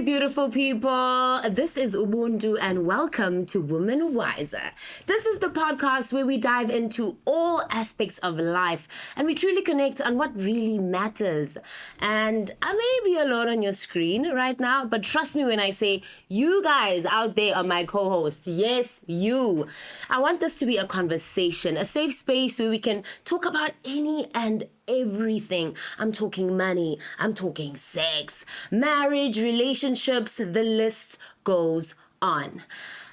beautiful people. This is Buntu and welcome to WomanWizer. This is the podcast where we dive into all aspects of life and we truly connect on what really matters. And I may be alone on your screen right now, but trust me when I say you guys out there are my co-hosts. Yes, you. I want this to be a conversation, a safe space where we can talk about any and everything. I'm talking money, I'm talking sex, marriage, relationships, the list goes on.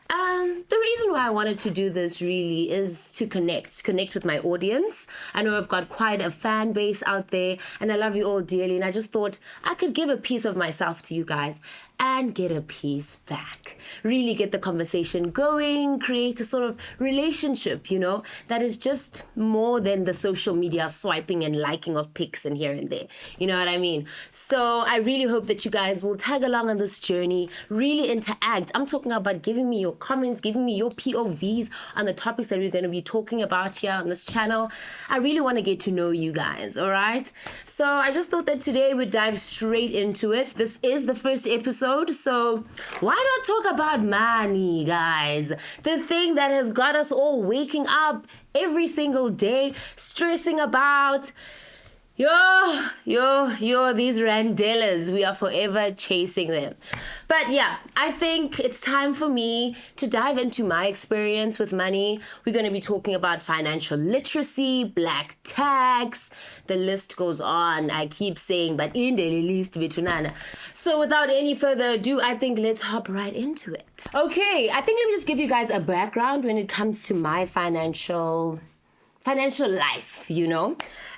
The reason why I wanted to do this really is to connect with my audience. I know I've got quite a fan base out there and I love you all dearly, and I just thought I could give a piece of myself to you guys and get a piece back. Really get the conversation going, create a sort of relationship, that is just more than the social media swiping and liking of pics and here and there. You know what I mean? So I really hope that you guys will tag along on this journey, really interact. I'm talking about giving me your comments, giving me your POVs on the topics that we're going to be talking about here on this channel. I really want to get to know you guys, all right? So I just thought that today we'd dive straight into it. This is the first episode. So why not talk about money, guys? The thing that has got us all waking up every single day, stressing about, these randellas. We are forever chasing them. But yeah, I think it's time for me to dive into my experience with money. We're going to be talking about financial literacy, black tax, the list goes on. I keep saying, but in the list bitunana. So without any further ado, I think let's hop right into it. Okay, I think let me just give you guys a background when it comes to my financial life,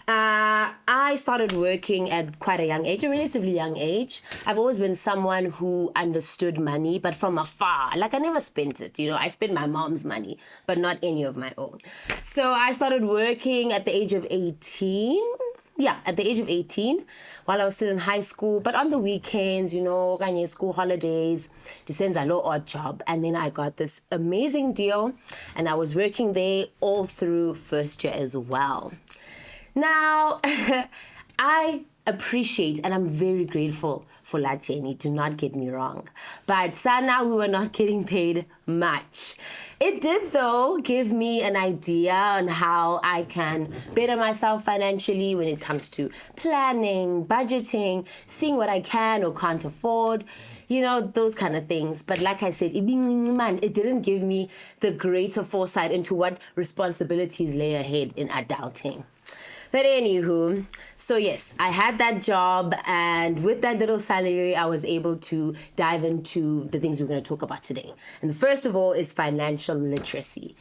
I started working at quite a young age, a relatively young age. I've always been someone who understood money, but from afar. Like I never spent it, I spent my mom's money, but not any of my own. So I started working at the age of 18. Yeah, at the age of 18, while I was still in high school, but on the weekends, kanye school holidays, descends a low odd job. And then I got this amazing deal and I was working there all through first year as well. Now, I appreciate and I'm very grateful for that journey, do not get me wrong. But Sana, we were not getting paid much. It did, though, give me an idea on how I can better myself financially when it comes to planning, budgeting, seeing what I can or can't afford, those kind of things. But like I said, it didn't give me the greater foresight into what responsibilities lay ahead in adulting. But anywho, so yes, I had that job, and with that little salary, I was able to dive into the things we're going to talk about today. And the first of all is financial literacy.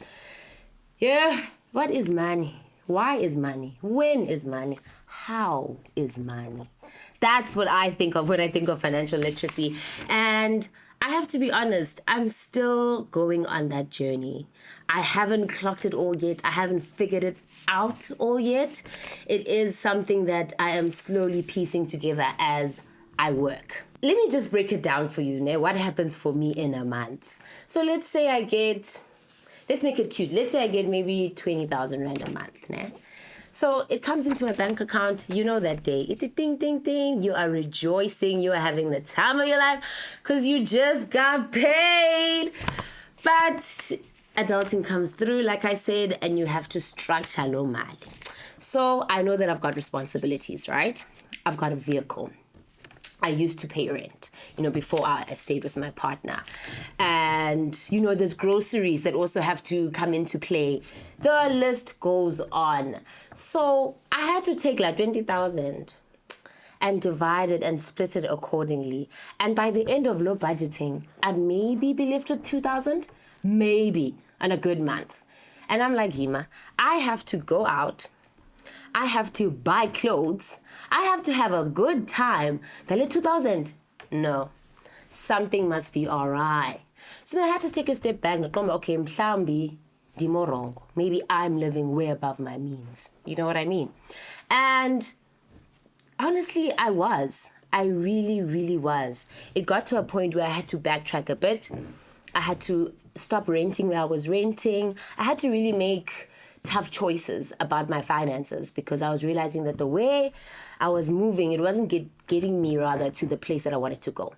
Yeah, what is money? Why is money? When is money? How is money? That's what I think of when I think of financial literacy. And I have to be honest, I'm still going on that journey. I haven't clocked it all yet. I haven't figured it out all yet. It is something that I am slowly piecing together as I work. Let me just break it down for you, what happens for me in a month. So let's make it cute. Let's say I get maybe 20,000 Rand a month. So it comes into my bank account, that day. It ding, ding, ding. You are rejoicing. You are having the time of your life because you just got paid. But adulting comes through, like I said, and you have to structure lo mali. So I know that I've got responsibilities, right? I've got a vehicle. I used to pay rent, before I stayed with my partner. And, there's groceries that also have to come into play. The list goes on. So I had to take 20,000 and divide it and split it accordingly. And by the end of low budgeting, I'd maybe be left with 2,000, maybe, on a good month. And I'm like, Hima, I have to go out. I have to buy clothes. I have to have a good time. Kale 2,000? No. Something must be all right. So then I had to take a step back and go, okay, mhlambi ndimo wrong. Maybe I'm living way above my means. You know what I mean? And honestly, I was. I really, really was. It got to a point where I had to backtrack a bit. I had to stop renting where I was renting. I had to really make tough choices about my finances because I was realizing that the way I was moving, it wasn't getting me rather to the place that I wanted to go.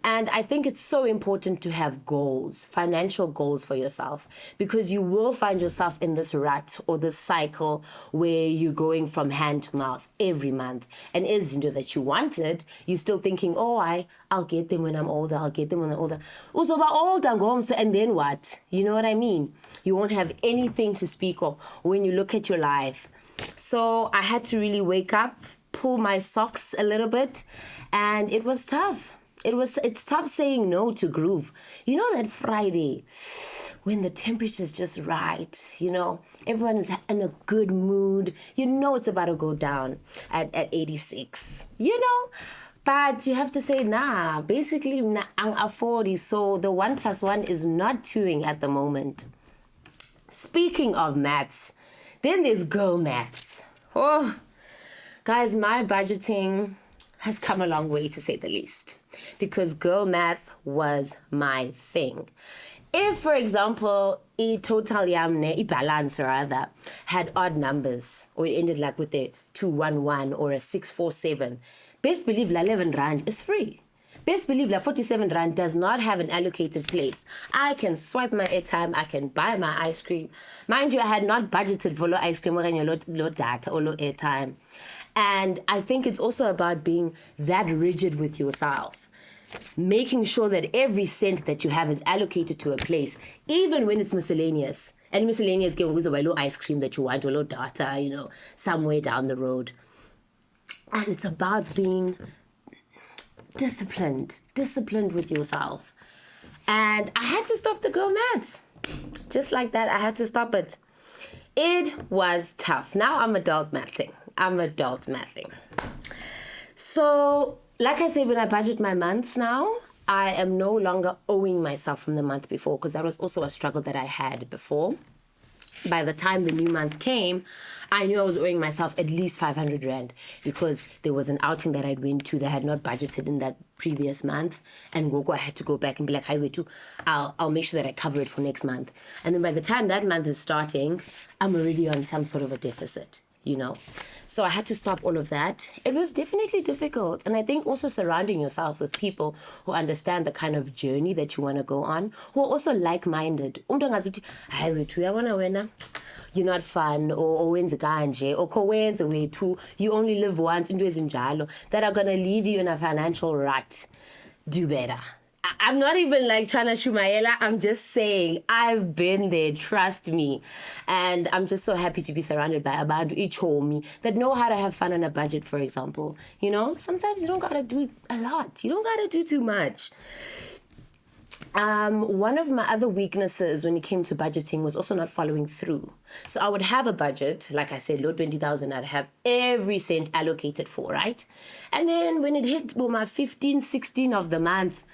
And I think it's so important to have goals, financial goals for yourself, because you will find yourself in this rut or this cycle where you're going from hand to mouth every month. And izinto that you wanted, you're still thinking, I'll get them when I'm older. I'll get them when I'm older. Uzoba older, and then what? You know what I mean? You won't have anything to speak of when you look at your life. So I had to really wake up, pull my socks a little bit, and it was tough. It's tough saying no to groove. You know that Friday when the temperature's just right, everyone is in a good mood. It's about to go down at 86, But you have to say, nah, basically, I'm 40, so the 1 + 1 is not 2ing at the moment. Speaking of maths, then there's girl maths. Oh, guys, my budgeting has come a long way, to say the least, because girl math was my thing. If, for example, a balance rather, had odd numbers, or it ended like with a 211 or a 647, best believe la 11 rand is free. Best believe la 47 rand does not have an allocated place. I can swipe my airtime, I can buy my ice cream. Mind you, I had not budgeted for low ice cream or low data or low airtime. And I think it's also about being that rigid with yourself. Making sure that every cent that you have is allocated to a place, even when it's miscellaneous. And miscellaneous game was a low ice cream that you want, or low data, somewhere down the road. And it's about being disciplined with yourself. And I had to stop the girl maths. Just like that, I had to stop it. It was tough. Now I'm adult mathing. So, like I said, when I budget my months now, I am no longer owing myself from the month before, because that was also a struggle that I had before. By the time the new month came, I knew I was owing myself at least 500 rand, because there was an outing that I'd went to that I had not budgeted in that previous month, and I had to go back and be like, I'll make sure that I cover it for next month. And then by the time that month is starting, I'm already on some sort of a deficit, So I had to stop all of that. It was definitely difficult. And I think also surrounding yourself with people who understand the kind of journey that you want to go on, who are also like-minded. You're not fun, or you only live once, that are going to leave you in a financial rut. Do better. I'm not even trying to shumayela. I'm just saying I've been there, trust me. And I'm just so happy to be surrounded by abantu ichomi that know how to have fun on a budget, for example. Sometimes you don't got to do a lot. You don't got to do too much. One of my other weaknesses when it came to budgeting was also not following through. So I would have a budget, like I said, low 20,000, I'd have every cent allocated for, right? And then when it hit my 15, 16 of the month,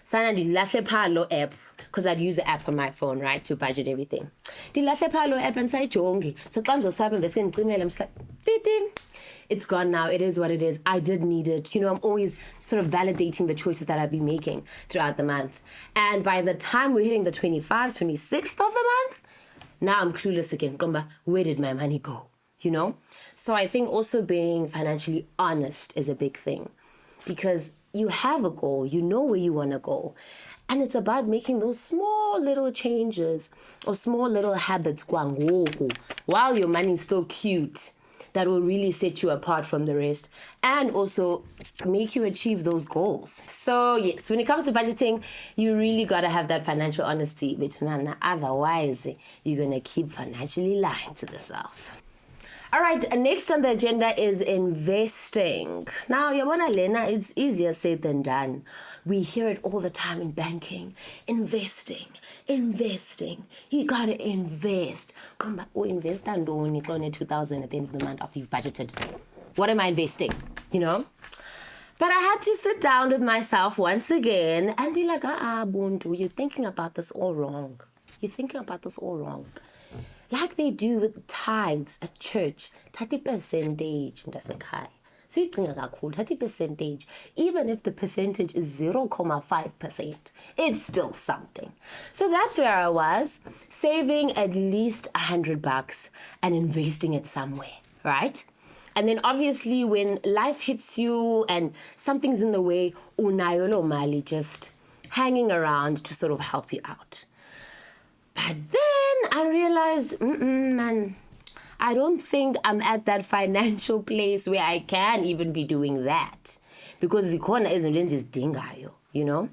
sana ndilahle pha lo app, because I'd use the app on my phone, right, to budget everything. Ndilahle pha lo app and sayijongi. So xa ngizoswipe bese ngicimela, I'm just like, ding. It's gone now. It is what it is. I did need it. I'm always sort of validating the choices that I've been making throughout the month. And by the time we're hitting the 25th, 26th of the month, now I'm clueless again. Where did my money go? So I think also being financially honest is a big thing, because you have a goal, you know where you want to go. And it's about making those small little changes or small little habits while your money is still cute, that will really set you apart from the rest and also make you achieve those goals. So yes, when it comes to budgeting, you really got to have that financial honesty between, otherwise you're going to keep financially lying to yourself. All right, next on the agenda is investing. Now, yabona lena, it's easier said than done. We hear it all the time in banking. Investing. You gotta invest. Invest and only 2,000 at the end of the month after you've budgeted. What am I investing? But I had to sit down with myself once again and be like, Buntu, you're thinking about this all wrong. Like they do with tithes at church, 30% mntasekhaya. So you think 30%, even if the percentage is 0.5%, it's still something. So that's where I was, saving at least $100 and investing it somewhere, right? And then obviously when life hits you and something's in the way, unayo lo mali just hanging around to sort of help you out. But then I realized, man, I don't think I'm at that financial place where I can even be doing that. Because the corner isn't just dingayo, you know?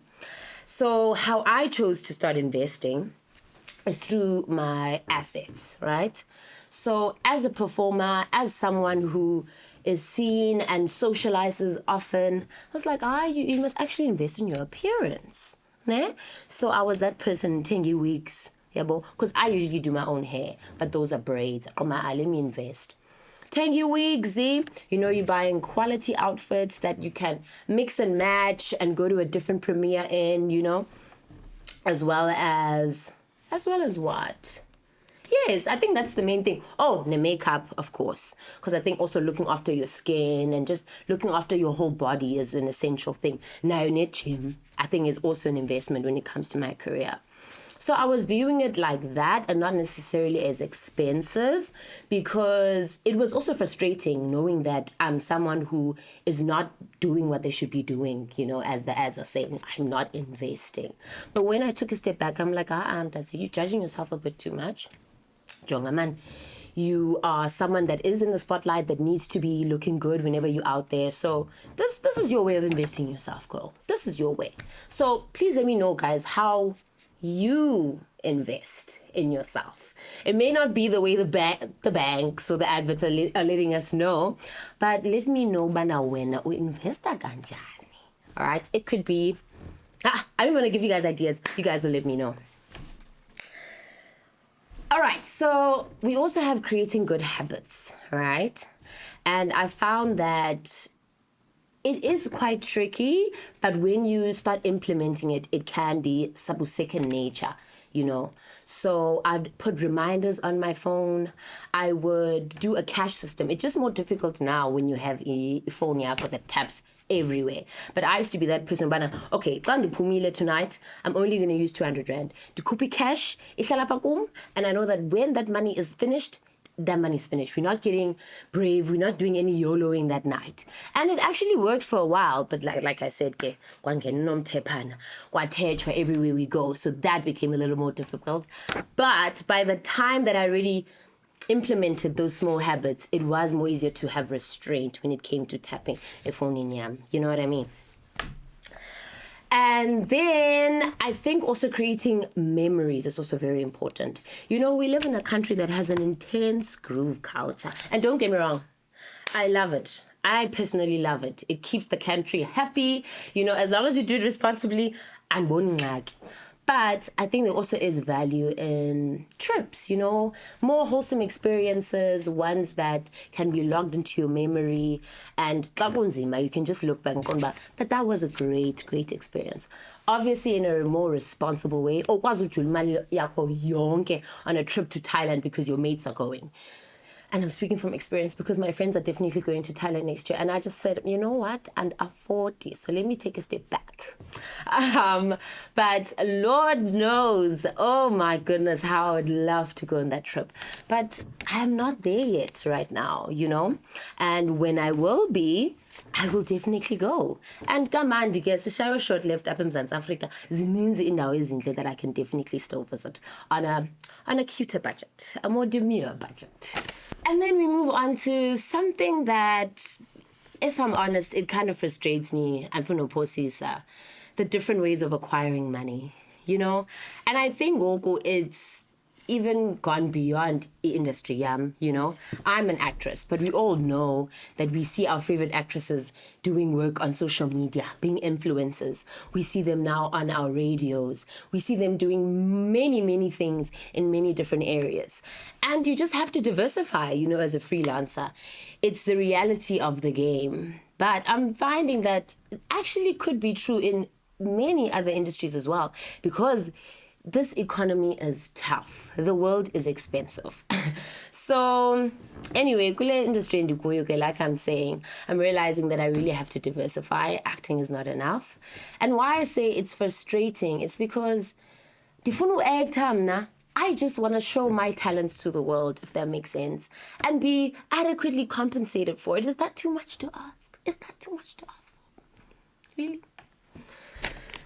So how I chose to start investing is through my assets, right? So as a performer, as someone who is seen and socializes often, I was like, you must actually invest in your appearance. Ne? So I was that person, 10 wigs, because I usually do my own hair, but those are braids. Let me invest. 10 wigs, you're buying quality outfits that you can mix and match and go to a different premiere in, as well as what? Yes, I think that's the main thing. Oh, the makeup, of course. Because I think also looking after your skin and just looking after your whole body is an essential thing. Now, gym, I think is also an investment when it comes to my career. So I was viewing it like that and not necessarily as expenses, because it was also frustrating knowing that I'm someone who is not doing what they should be doing, as the ads are saying, I'm not investing. But when I took a step back, I'm like, you're judging yourself a bit too much. Jonga man, you are someone that is in the spotlight that needs to be looking good whenever you're out there. So this is your way of investing in yourself, girl. This is your way. So please let me know, guys, how you invest in yourself. It may not be the way the banks or the adverts are letting us know, but let me know bana wena u investa kanjani. All right, it could be. I don't want to give you guys ideas. You guys will let me know. All right, so we also have creating good habits, right? And I found that it is quite tricky, but when you start implementing it, it can be second nature, So I'd put reminders on my phone. I would do a cash system. It's just more difficult now when you have a phone that taps everywhere. But I used to be that person, but okay, tonight, I'm only going to use 200 Rand. To copy cash, and I know that when that money is finished, that money's finished. We're not getting brave. We're not doing any YOLOing that night. And it actually worked for a while, but like I said, everywhere we go. So that became a little more difficult. But by the time that I really implemented those small habits, it was more easier to have restraint when it came to tapping a phone in yam. You know what I mean? And then I think also creating memories is also very important. We live in a country that has an intense groove culture. And don't get me wrong, I love it. I personally love it. It keeps the country happy, as long as we do it responsibly. And but I think there also is value in trips, more wholesome experiences, ones that can be logged into your memory. And you can just look back and go, but that was a great, great experience. Obviously, in a more responsible way. On a trip to Thailand because your mates are going. And I'm speaking from experience because my friends are definitely going to Thailand next year. And I just said, you know what? And I'm 40, so let me take a step back. But Lord knows, oh my goodness, how I would love to go on that trip. But I'm not there yet right now, And when I will be, I will definitely go. And Gamandi gets a shower short left up in South Africa. Zininzi indawo ezinhle that I can definitely still visit on a cuter budget, a more demure budget. And then we move on to something that, if I'm honest, it kind of frustrates me, and for no posisa, the different ways of acquiring money, And I think it's even gone beyond industry, I'm an actress, but we all know that we see our favorite actresses doing work on social media, being influencers. We see them now on our radios. We see them doing many, many things in many different areas. And you just have to diversify, as a freelancer. It's the reality of the game. But I'm finding that it actually could be true in many other industries as well, because this economy is tough. The world is expensive. So anyway, kule industry like I'm saying, I'm realizing that I really have to diversify. Acting is not enough. And why I say it's frustrating, it's because ndifuna uact mna, I just want to show my talents to the world, if that makes sense, and be adequately compensated for it. Is that too much to ask? Is that too much to ask for? Really?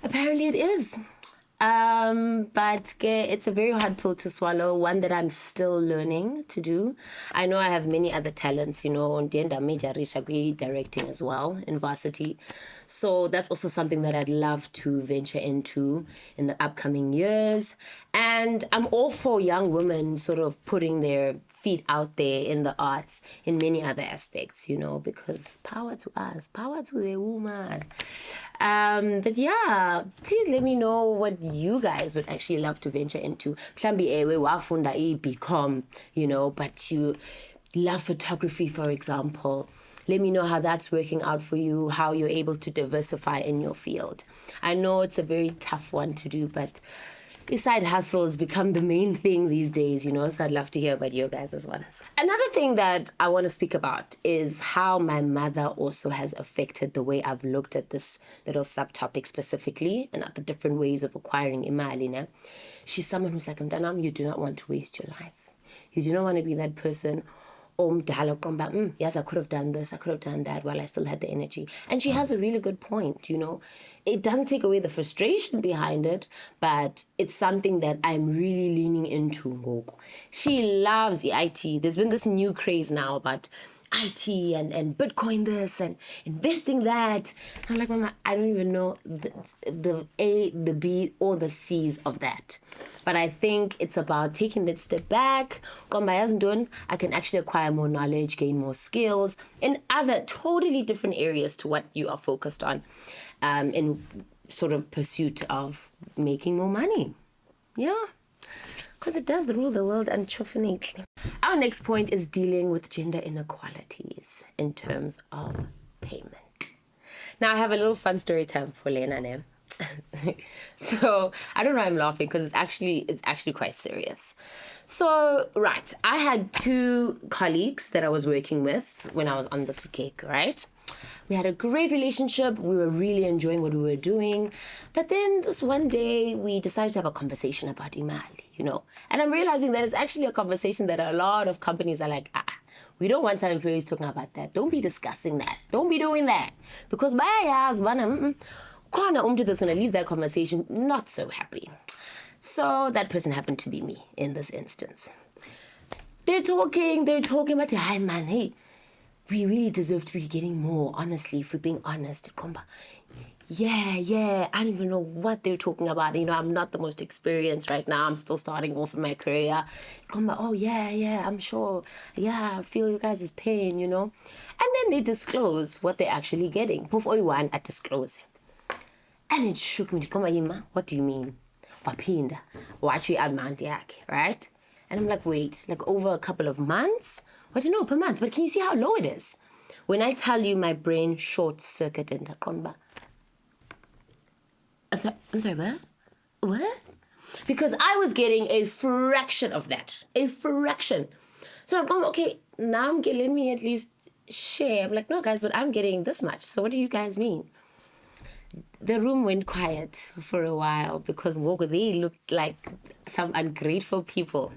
Apparently it is. But it's a very hard pill to swallow, one that I'm still learning to do. I know I have many other talents, ndienda majorisha directing as well in varsity. So that's also something that I'd love to venture into in the upcoming years. And I'm all for young women sort of putting their feet out there in the arts in many other aspects, because power to us, power to the woman. But yeah, please let me know what you guys would actually love to venture into. Mhlambi ewe wafunda BCom, but you love photography, for example. Let me know how that's working out for you, how you're able to diversify in your field. I know it's a very tough one to do, but side hustles become the main thing these days, so I'd love to hear about your guys' ones. Another thing that I want to speak about is how my mother also has affected the way I've looked at this little subtopic specifically and at the different ways of acquiring imali. She's someone who's like, Mdanam, you do not want to waste your life. You do not want to be that person, yes, I could have done this, I could have done that while I still had the energy. And she has a really good point, It doesn't take away the frustration behind it, but it's something that I'm really leaning into. She loves IT. There's been this new craze now about IT and Bitcoin this and investing that. I'm like, Mama, I don't even know the A, the B, or the C's of that. But I think it's about taking that step back. I can actually acquire more knowledge, gain more skills in other totally different areas to what you are focused on in sort of pursuit of making more money. Yeah. Because it does rule the world unfortunately. Our next point is dealing with gender inequalities in terms of payment. Now, I have a little fun story time for Lena. So I don't know why I'm laughing because it's actually quite serious. So, right, I had 2 colleagues that I was working with when I was on this gig, right? We had a great relationship. We were really enjoying what we were doing. But then this one day, we decided to have a conversation about imali, And I'm realizing that it's actually a conversation that a lot of companies are like, we don't want our employees talking about that. Don't be discussing that. Don't be doing that. Because that's going to leave that conversation not so happy. So that person happened to be me in this instance. They're talking about, hi man, hey, we really deserve to be getting more, honestly, if we're being honest. Yeah, I don't even know what they're talking about. I'm not the most experienced right now. I'm still starting off in my career. Oh, yeah, I'm sure. Yeah, I feel you guys' pain, And then they disclose what they're actually getting. One at disclosing. And it shook me. What do you mean? Wapinda. Watch we add right? And I'm like, wait, like over a couple of months? What do you know, per month? But can you see how low it is? When I tell you my brain short-circuited, I'm sorry, what? What? Because I was getting a fraction of that. A fraction. So I'm going, okay, now let me at least share. I'm like, no, guys, but I'm getting this much. So what do you guys mean? The room went quiet for a while because they looked like some ungrateful people.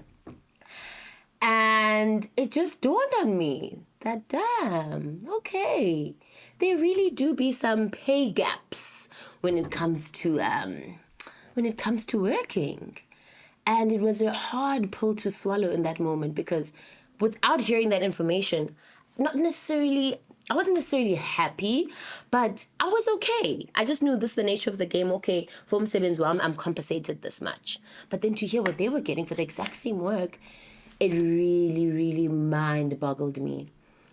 And it just dawned on me that, damn, okay, there really do be some pay gaps when it comes to working. And it was a hard pill to swallow in that moment because without hearing that information, I wasn't necessarily happy, but I was okay. I just knew this is the nature of the game. Okay, for I'm compensated this much. But then to hear what they were getting for the exact same work, it really, really mind-boggled me.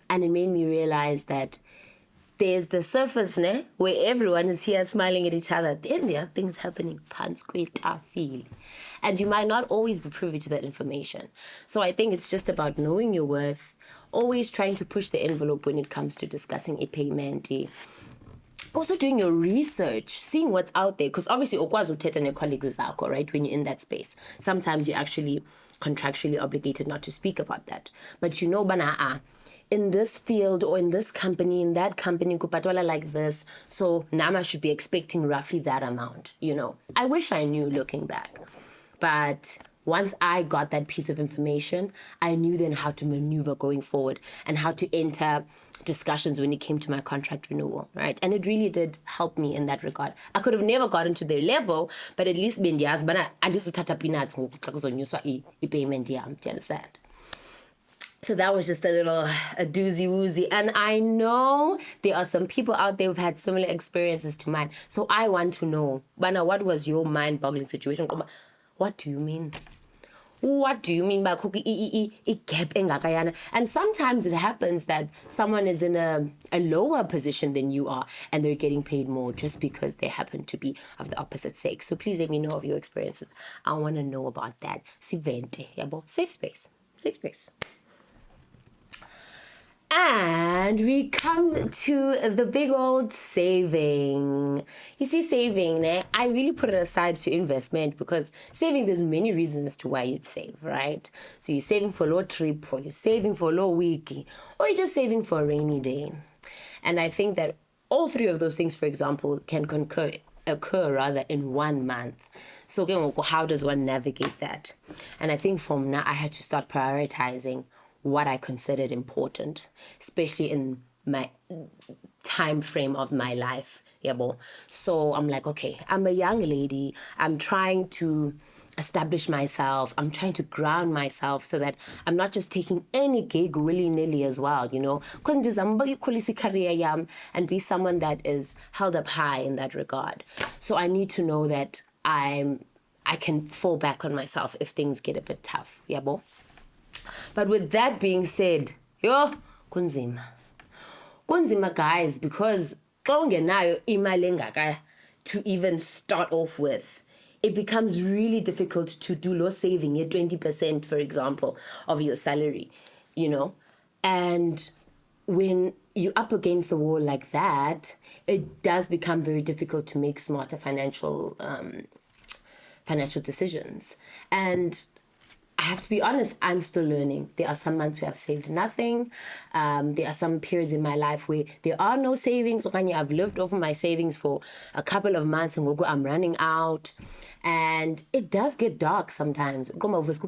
And it made me realize that there's the surface, where everyone is here smiling at each other. Then there are things happening, and you might not always be privy to that information. So I think it's just about knowing your worth, always trying to push the envelope when it comes to discussing a payment. Also doing your research, seeing what's out there, because obviously ukwazi uthetha ne-colleagues zakho, right, when you're in that space. Sometimes you're actually contractually obligated not to speak about that. But in this field or in this company, in that company, kupatwala like this, so Nama should be expecting roughly that amount, I wish I knew looking back. But once I got that piece of information, I knew then how to maneuver going forward and how to enter discussions when it came to my contract renewal, right? And it really did help me in that regard. I could have never gotten to their level, but at least bendiyazi bana andizuthatha peanuts ngoku xa kuzonyuswa i-payment yam. Do you understand? So that was just a doozy woozy. And I know there are some people out there who've had similar experiences to mine. So I want to know, Bana, what was your mind-boggling situation? What do you mean? What do you mean by cookie gap engakayana? And sometimes it happens that someone is in a lower position than you are and they're getting paid more just because they happen to be of the opposite sex. So please let me know of your experiences. I want to know about that. Sivente, yabo. Safe space. Safe space. And we come to the big old saving. You see, saving, I really put it aside to investment because saving, there's many reasons as to why you'd save, right? So you're saving for a low trip, or you're saving for a low week, or you're just saving for a rainy day. And I think that all three of those things, for example, can occur in 1 month. So how does one navigate that? And I think from now, I had to start prioritizing what I considered important, especially in my time frame of my life. So I'm like, okay, I'm a young lady. I'm trying to establish myself. I'm trying to ground myself so that I'm not just taking any gig willy-nilly as well, because I'm career and be someone that is held up high in that regard. So I need to know that I can fall back on myself if things get a bit tough. But with that being said, kunzima. Kunzima, guys, because to even start off with, it becomes really difficult to do low saving, 20%, for example, of your salary, And when you're up against the wall like that, it does become very difficult to make smarter financial decisions. And I have to be honest, I'm still learning. There are some months where I've saved nothing. There are some periods in my life where there are no savings. I've lived off my savings for a couple of months and I'm running out. And it does get dark sometimes.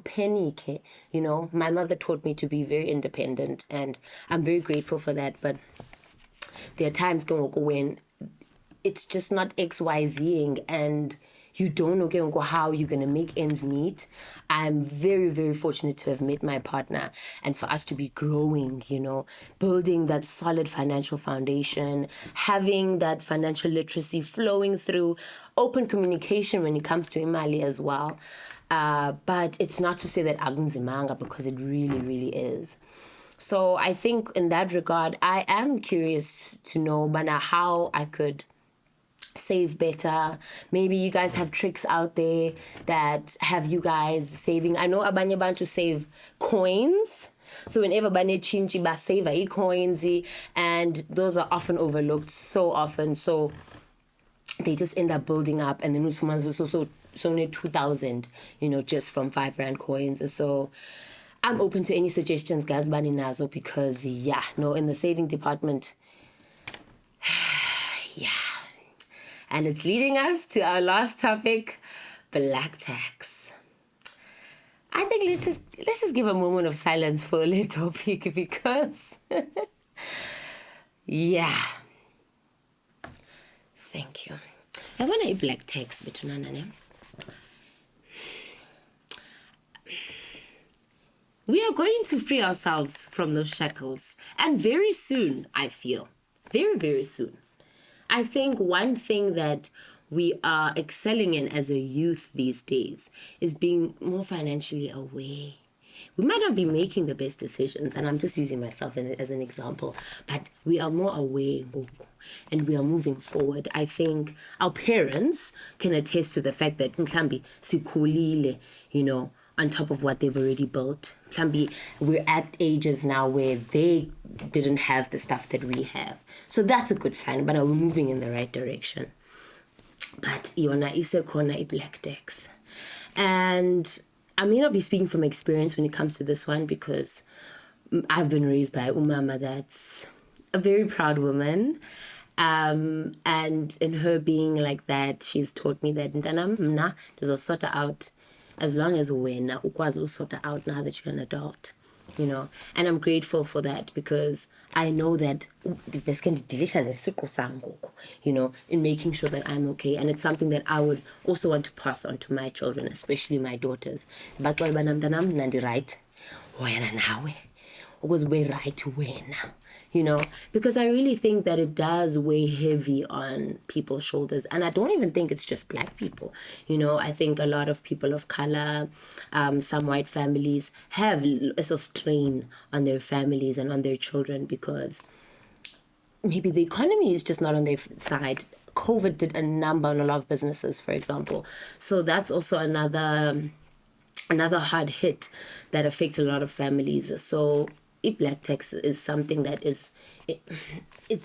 Panic, My mother taught me to be very independent and I'm very grateful for that. But there are times when it's just not XYZing and you don't know how you're going to make ends meet. I'm very, very fortunate to have met my partner and for us to be growing, building that solid financial foundation, having that financial literacy flowing through open communication when it comes to imali as well. But it's not to say that agunzimanga because it really, really is. So I think in that regard, I am curious to know, Bana, how I could save better. Maybe you guys have tricks out there that have you guys saving. I know abanye bantu save coins. So whenever bane chinchi ba save coins, and those are often overlooked so often. So they just end up building up, and then so only 2,000, just from 5 rand coins. So I'm open to any suggestions, guys, bani nazo, because in the saving department, And it's leading us to our last topic, black tax. I think let's just give a moment of silence for the topic because, Thank you. I want to black tax between. We are going to free ourselves from those shackles, and very soon, I feel. Very, very soon. I think one thing that we are excelling in as a youth these days is being more financially aware. We might not be making the best decisions, and I'm just using myself as an example, but we are more aware and we are moving forward. I think our parents can attest to the fact that mhlambi sikhulile, on top of what they've already built. We're at ages now where they didn't have the stuff that we have. So that's a good sign, but we're moving in the right direction. But Iona Ise Kona black tax. And I may not be speaking from experience when it comes to this one because I've been raised by umama that's a very proud woman. And in her being like that, she's taught me that there's a sort out as long as wena ukwazi usort out now that you're an adult, you know. And I'm grateful for that because I know that you know, in making sure that I'm okay. And it's something that I would also want to pass on to my children, especially my daughters. But right, because we're right when, you know, because I really think that it does weigh heavy on people's shoulders. And I don't even think it's just black people, you know. I think a lot of people of color, some white families have a strain on their families and on their children because maybe the economy is just not on their side. COVID did a number on a lot of businesses, for example. So that's also another hard hit that affects a lot of families. So black tax is something that it's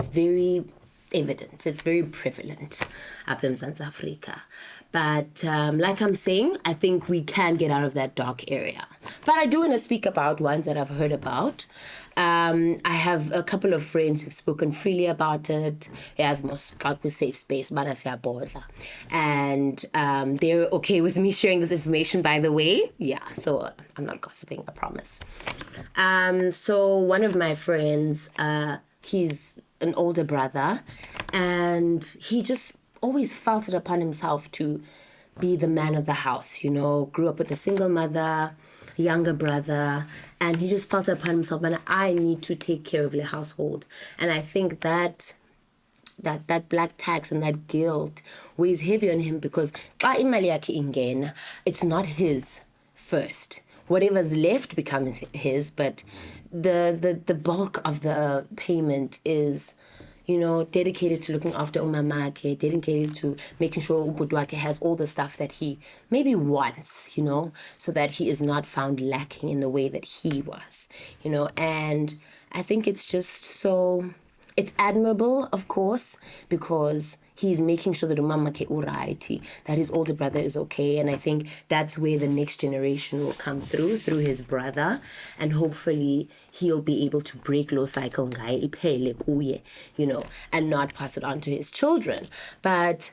very evident, it's very prevalent up in South Africa. But like I'm saying, I think we can get out of that dark area. But I do want to speak about ones that I've heard about. I have a couple of friends who've spoken freely about it. As most like with safe space, and they're okay with me sharing this information, by the way. Yeah, so I'm not gossiping, I promise. So one of my friends, he's an older brother, and he just always felt it upon himself to be the man of the house, you know, grew up with a single mother, younger brother, and he just felt it upon himself, and I need to take care of the household. And I think that black tax and that guilt weighs heavy on him because it's not his first. Whatever's left becomes his, but the bulk of the payment is, you know, dedicated to looking after umamake, dedicated to making sure ubudwake has all the stuff that he maybe wants, you know, so that he is not found lacking in the way that he was, you know. And I think it's just so, it's admirable, of course, because he's making sure that umamake uraiti, that his older brother is okay. And I think that's where the next generation will come through his brother, and hopefully he'll be able to break low cycle you know, and not pass it on to his children. But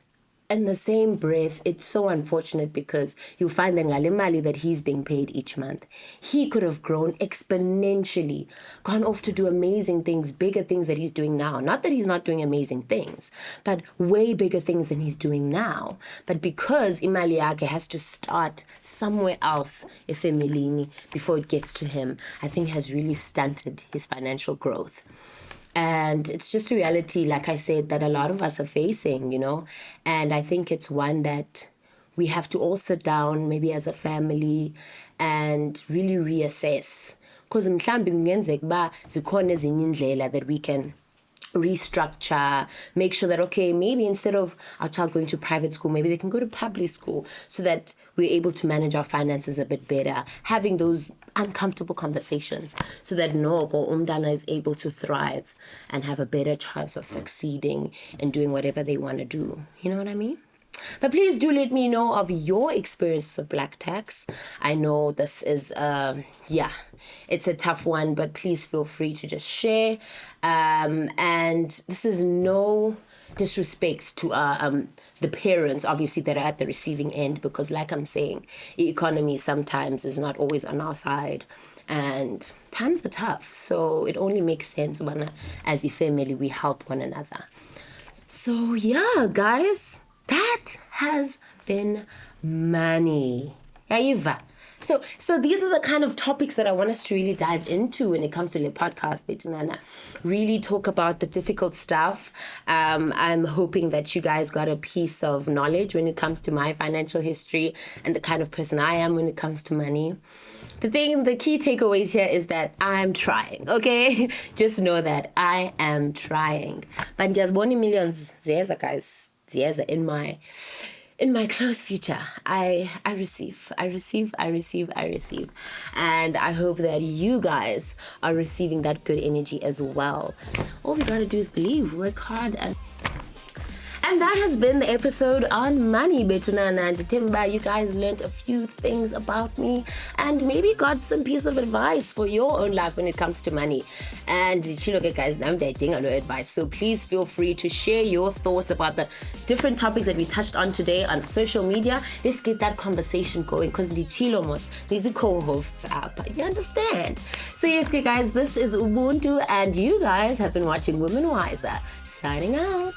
in the same breath, it's so unfortunate because you find that ngalimali that he's being paid each month, he could have grown exponentially, gone off to do amazing things, bigger things that he's doing now. Not that he's not doing amazing things, but way bigger things than he's doing now. But because imali yake has to start somewhere else, efemilini, before it gets to him, I think has really stunted his financial growth. And it's just a reality, like I said, that a lot of us are facing, you know. And I think it's one that we have to all sit down, maybe as a family, and really reassess. Because that we can restructure, make sure that, okay, maybe instead of our child going to private school, maybe they can go to public school, so that we're able to manage our finances a bit better, having those uncomfortable conversations, so that Nogo Umdana is able to thrive and have a better chance of succeeding and doing whatever they want to do. You know what I mean? But please do let me know of your experiences of black tax. I know this is, it's a tough one, but please feel free to just share. And this is no disrespect to the parents, obviously, that are at the receiving end, because like I'm saying, the economy sometimes is not always on our side, and times are tough. So it only makes sense when, as a family, we help one another. So yeah, guys, that has been money. Yaiva. So these are the kind of topics that I want us to really dive into when it comes to the podcast, Betunana. Really talk about the difficult stuff. I'm hoping that you guys got a piece of knowledge when it comes to my financial history and the kind of person I am when it comes to money. The key takeaways here is that I'm trying, okay? Just know that I am trying. But just 1 million zeza, guys, zeza in my close future. I receive. And I hope that you guys are receiving that good energy as well. All we gotta do is believe, work hard, and And that has been the episode on money, Betuna and Timba. You guys learned a few things about me and maybe got some piece of advice for your own life when it comes to money. And guys, I'm dating no advice. So please feel free to share your thoughts about the different topics that we touched on today on social media. Let's get that conversation going because these are co-hosts up. You understand? So yes, guys, this is Ubuntu and you guys have been watching WomanWizer. Signing out.